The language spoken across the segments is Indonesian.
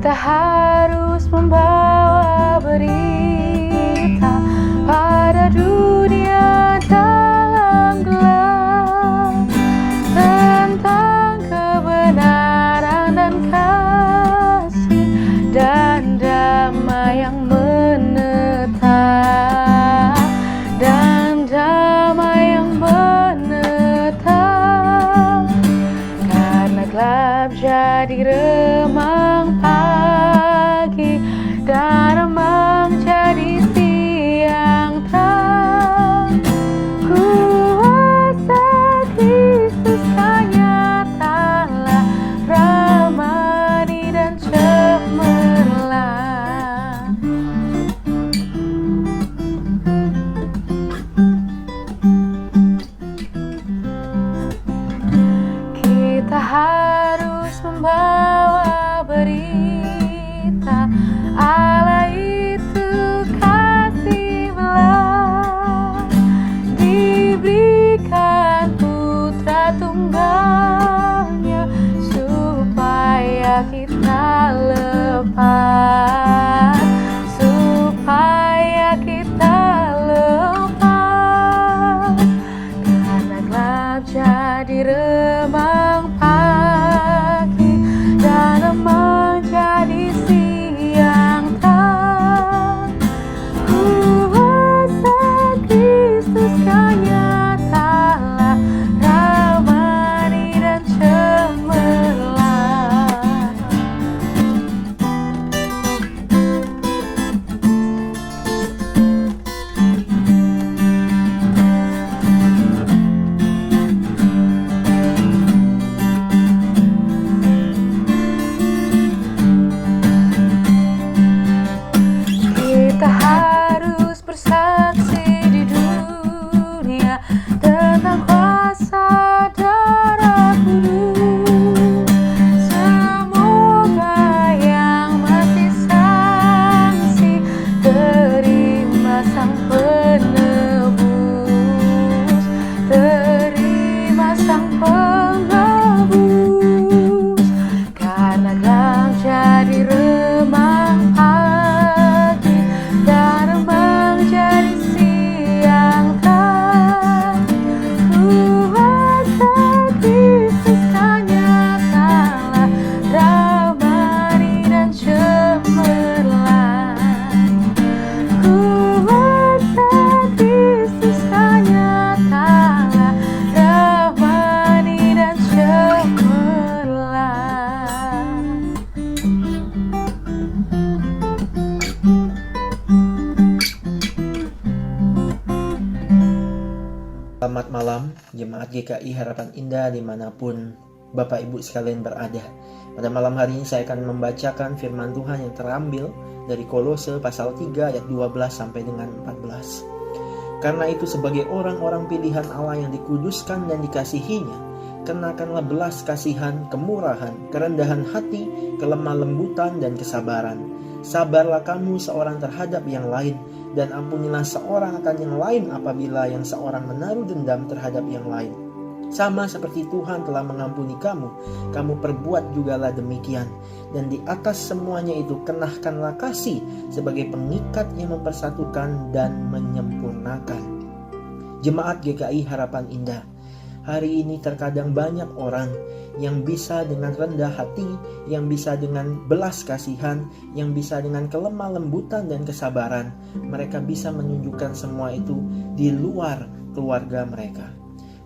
Kita harus membawa berita pada dunia dalam gelap tentang kebenaran dan kasih dan damai yang menetap, dan damai yang menetap. Karena gelap jadi remang pagi dan remang jadi siang terang. Kuasa Kristus kan nyatalah, ramani dan cemerlang. Kita harus membawa berita Allah itu kasih belas, diberikan putra tunggalnya supaya kita lepas, supaya kita lepas. Karena gelap jadi remang pagi dan remang jadi siang terang. Kuasa Kristus kan nyatalah, ramani dan cemerlang. Kita harus bersaksi di dunia tentang kuasa darah kudus. Semoga yang masih saksi terima sang penebus, terima sang penebus. Karena gelap jadi remang pagi dan remang jadi siang terang. Kuasa Kristus kan nyatalah, ramani dan cemerlang. Kuasa Kristus kan nyatalah, ramani dan cemerlang. Selamat malam, Jemaat GKI Harapan Indah dimanapun Bapak Ibu sekalian berada. Pada malam hari ini saya akan membacakan firman Tuhan yang terambil dari Kolose pasal 3 ayat 12 sampai dengan 14. Karena itu sebagai orang-orang pilihan Allah yang dikuduskan dan dikasihinya, kenakanlah belas kasihan, kemurahan, kerendahan hati, kelemah lembutan dan kesabaran. Sabarlah kamu seorang terhadap yang lain, dan ampunilah seorang akan yang lain apabila yang seorang menaruh dendam terhadap yang lain. Sama seperti Tuhan telah mengampuni kamu, kamu perbuat jugalah demikian. Dan di atas semuanya itu kenahkanlah kasih sebagai pengikat yang mempersatukan dan menyempurnakan. Jemaat GKI Harapan Indah, hari ini terkadang banyak orang yang bisa dengan rendah hati, yang bisa dengan belas kasihan, yang bisa dengan kelemah lembutan dan kesabaran. Mereka bisa menunjukkan semua itu di luar keluarga mereka.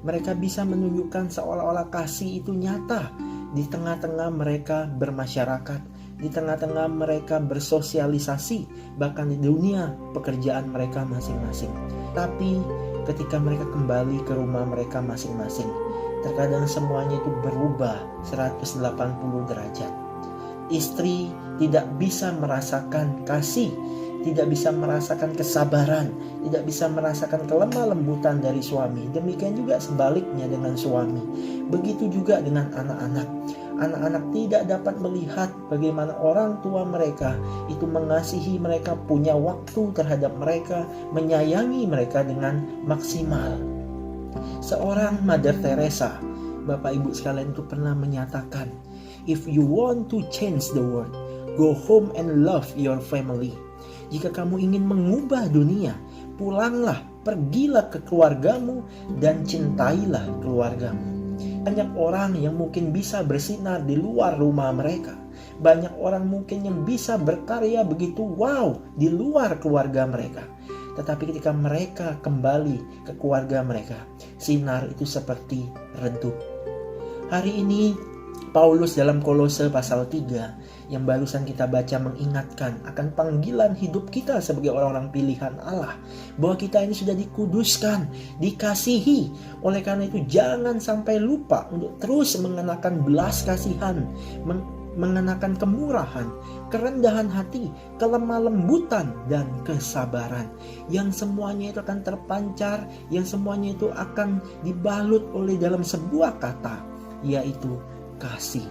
Mereka bisa menunjukkan seolah-olah kasih itu nyata di tengah-tengah mereka bermasyarakat, di tengah-tengah mereka bersosialisasi, bahkan di dunia pekerjaan mereka masing-masing. Tapi ketika mereka kembali ke rumah mereka masing-masing, terkadang semuanya itu berubah 180 derajat. Istri tidak bisa merasakan kasih, tidak bisa merasakan kesabaran, tidak bisa merasakan kelemah lembutan dari suami. Demikian juga sebaliknya dengan suami. Begitu juga dengan anak-anak. Anak-anak tidak dapat melihat bagaimana orang tua mereka itu mengasihi mereka, punya waktu terhadap mereka, menyayangi mereka dengan maksimal. Seorang Mother Teresa, Bapak Ibu sekalian, itu pernah menyatakan, if you want to change the world, Go home and love your family. Jika kamu ingin mengubah dunia, pulanglah, pergilah ke keluargamu dan cintailah keluargamu. Banyak orang yang mungkin bisa bersinar di luar rumah mereka. Banyak orang mungkin yang bisa berkarya begitu wow di luar keluarga mereka. Tetapi ketika mereka kembali ke keluarga mereka, sinar itu seperti redup. Hari ini Paulus dalam Kolose pasal 3 yang barusan kita baca mengingatkan akan panggilan hidup kita sebagai orang-orang pilihan Allah. Bahwa kita ini sudah dikuduskan, dikasihi. Oleh karena itu jangan sampai lupa untuk terus mengenakan belas kasihan, mengenakan kemurahan, kerendahan hati, kelemah lembutan, dan kesabaran. Yang semuanya itu akan terpancar, yang semuanya itu akan dibalut oleh dalam sebuah kata, yaitu kasih.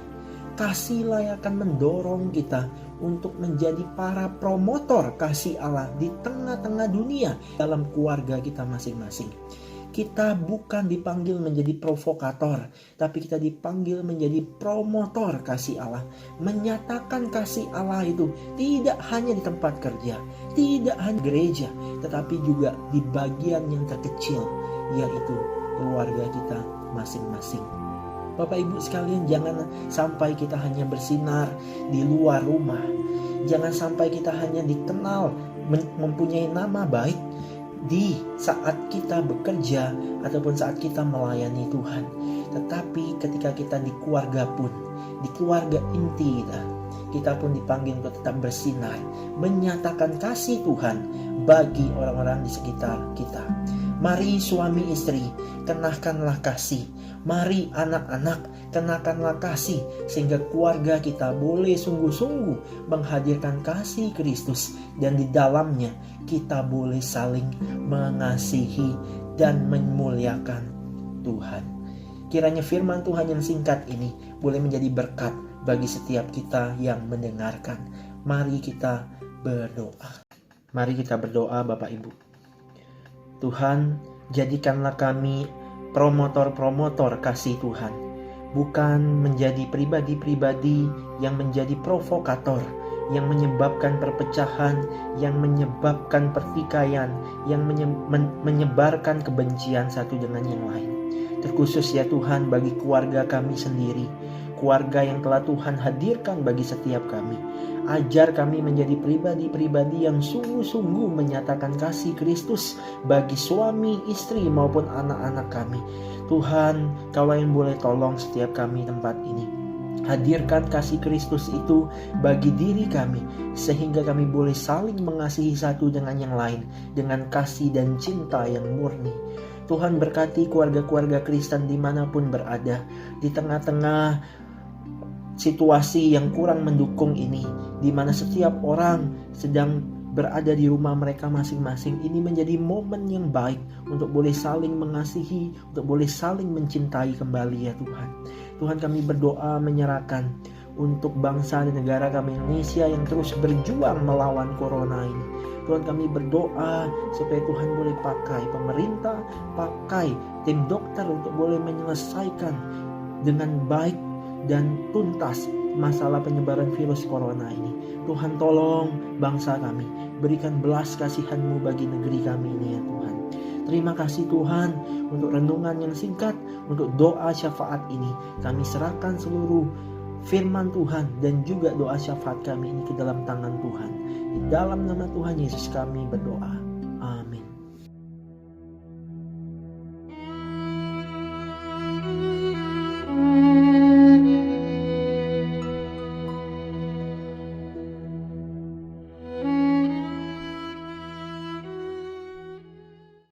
Kasihlah yang akan mendorong kita untuk menjadi para promotor kasih Allah di tengah-tengah dunia dalam keluarga kita masing-masing. Kita bukan dipanggil menjadi provokator, tapi kita dipanggil menjadi promotor kasih Allah. Menyatakan kasih Allah itu tidak hanya di tempat kerja, tidak hanya gereja, tetapi juga di bagian yang terkecil, yaitu keluarga kita masing-masing. Bapak Ibu sekalian, jangan sampai kita hanya bersinar di luar rumah. Jangan sampai kita hanya dikenal, mempunyai nama baik di saat kita bekerja ataupun saat kita melayani Tuhan. Tetapi ketika kita di keluarga pun, di keluarga inti kita pun dipanggil untuk tetap bersinar, menyatakan kasih Tuhan bagi orang-orang di sekitar kita. Mari suami istri, kenakanlah kasih. Mari anak-anak, kenakanlah kasih, sehingga keluarga kita boleh sungguh-sungguh menghadirkan kasih Kristus, dan di dalamnya kita boleh saling mengasihi dan memuliakan Tuhan. Kiranya firman Tuhan yang singkat ini boleh menjadi berkat bagi setiap kita yang mendengarkan. Mari kita berdoa. Mari kita berdoa, Bapak Ibu. Tuhan, jadikanlah kami promotor-promotor kasih Tuhan, bukan menjadi pribadi-pribadi yang menjadi provokator, yang menyebabkan perpecahan, yang menyebabkan pertikaian, yang menyebarkan kebencian satu dengan yang lain. Terkhusus ya Tuhan bagi keluarga kami sendiri, keluarga yang telah Tuhan hadirkan bagi setiap kami. Ajar kami menjadi pribadi-pribadi yang sungguh-sungguh menyatakan kasih Kristus bagi suami, istri maupun anak-anak kami. Tuhan, Kau yang boleh tolong setiap kami tempat ini. Hadirkan kasih Kristus itu bagi diri kami, sehingga kami boleh saling mengasihi satu dengan yang lain, dengan kasih dan cinta yang murni. Tuhan berkati keluarga-keluarga Kristen dimanapun berada, di tengah-tengah situasi yang kurang mendukung ini, di mana setiap orang sedang berada di rumah mereka masing-masing. Ini menjadi momen yang baik untuk boleh saling mengasihi, untuk boleh saling mencintai kembali ya Tuhan. Tuhan, kami berdoa menyerahkan untuk bangsa dan negara kami Indonesia yang terus berjuang melawan corona ini. Tuhan, kami berdoa supaya Tuhan boleh pakai pemerintah, pakai tim dokter untuk boleh menyelesaikan dengan baik dan tuntas masalah penyebaran virus corona ini. Tuhan, tolong bangsa kami, berikan belas kasihan-Mu bagi negeri kami ini ya Tuhan. Terima kasih Tuhan untuk renungan yang singkat, untuk doa syafaat ini. Kami serahkan seluruh firman Tuhan dan juga doa syafaat kami ini ke dalam tangan Tuhan. Di dalam nama Tuhan Yesus kami berdoa.